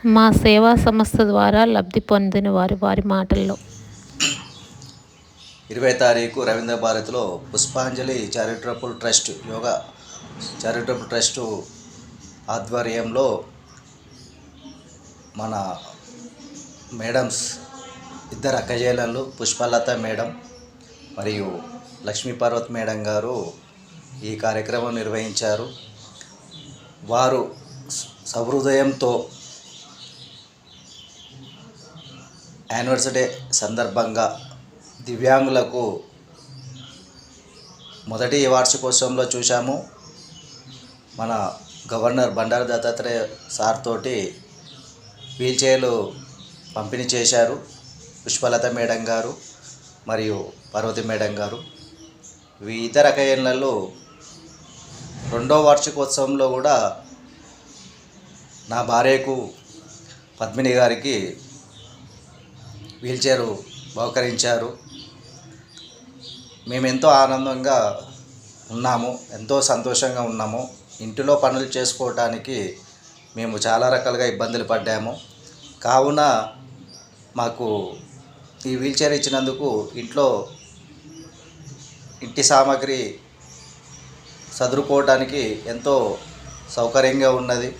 మా సేవా సంస్థ ద్వారా లబ్ధి పొందిన వారి మాటల్లో. 20 తారీఖు రవీంద్ర భారతిలో పుష్పాంజలి charitable trust yoga charitable trust ఆధ్వర్యంలో మన మేడమ్స్ ఇద్దరు అక్కజేలలు పుష్పలత మేడం మరియు లక్ష్మీ పార్వతి మేడం గారు ఈ కార్యక్రమం నిర్వహించారు. వారు సహృదయంతో యానివర్సరీ సందర్భంగా దివ్యాంగులకు మొదటి వార్షికోత్సవంలో చూశాము. మన గవర్నర్ బండారు దత్తాత్రేయ సార్ తోటి వీల్ చైర్లు పంపిణీ చేశారు పుష్పలత మేడం గారు మరియు పార్వతి మేడం గారు. ఇతర అక్కయ్యలలో రెండో వార్షికోత్సవంలో కూడా నా భార్యకు పద్మిని గారికి వీల్ చైరు బహుకరించారు. మేము ఎంతో ఆనందంగా ఉన్నాము, ఎంతో సంతోషంగా ఉన్నాము. ఇంటిలో పనులు చేసుకోవటానికి మేము చాలా రకాలుగా ఇబ్బందులు పడ్డాము. కావున మాకు ఈ వీల్ చైర్ ఇచ్చినందుకు ఇంటి సామాగ్రి సదురుకోవడానికి ఎంతో సౌకర్యంగా ఉన్నది.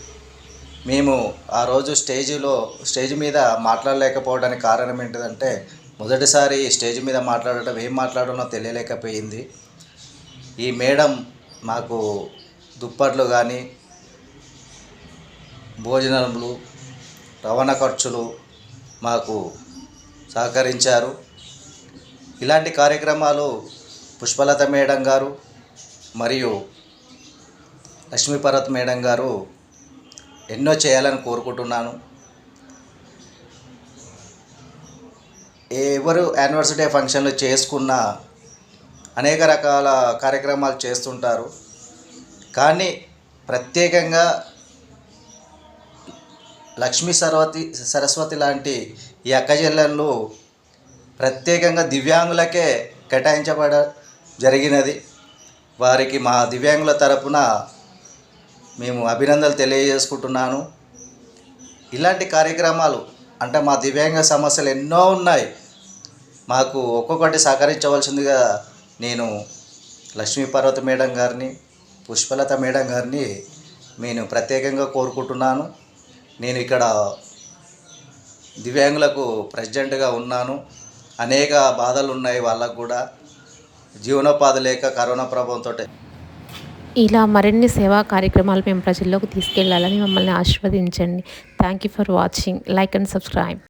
మేము ఆ రోజు స్టేజ్ మీద మాట్లాడలేకపోవడానికి కారణం ఏంటిదంటే, మొదటిసారి స్టేజ్ మీద మాట్లాడటం, ఏం మాట్లాడాలో తెలియలేకపోయింది. ఈ మేడం మాకు దుప్పట్లు కానీ, భోజనములు, రవాణా ఖర్చులు మాకు సహకరించారు. ఇలాంటి కార్యక్రమాలు పుష్పలత మేడం గారు మరియు లక్ష్మీ పార్వతి మేడం గారు ఎన్నో చేయాలని కోరుకుంటున్నాను. ఎవరు యానివర్సరీ ఫంక్షన్లు చేసుకున్న అనేక రకాల కార్యక్రమాలు చేస్తుంటారు. కానీ ప్రత్యేకంగా లక్ష్మీ సరస్వతి లాంటి ఈ అక్కచెల్లెళ్ళు ప్రత్యేకంగా దివ్యాంగులకే కేటాయించబడ జరిగినది. వారికి మా దివ్యాంగుల తరపున మేము అభినందనలు తెలియజేసుకుంటున్నాను. ఇలాంటి కార్యక్రమాలు అంటే మా దివ్యాంగ సమస్యలు ఎన్నో ఉన్నాయి. మాకు ఒక్కొక్కటి సహకరించవలసిందిగా నేను లక్ష్మీ పార్వతి మేడం గారిని, పుష్పలత మేడం గారిని నేను ప్రత్యేకంగా కోరుకుంటున్నాను. నేను ఇక్కడ దివ్యాంగులకు ప్రెసిడెంట్గా ఉన్నాను. అనేక బాధలు ఉన్నాయి వాళ్ళకు కూడా, జీవనోపాధి లేక కరోనా ప్రభావంతో. ఇలా మరిన్ని సేవా కార్యక్రమాలు మేము ప్రజల్లోకి తీసుకెళ్లాలని మమ్మల్ని ఆశీర్వదించండి. Thank you for watching. Like and subscribe.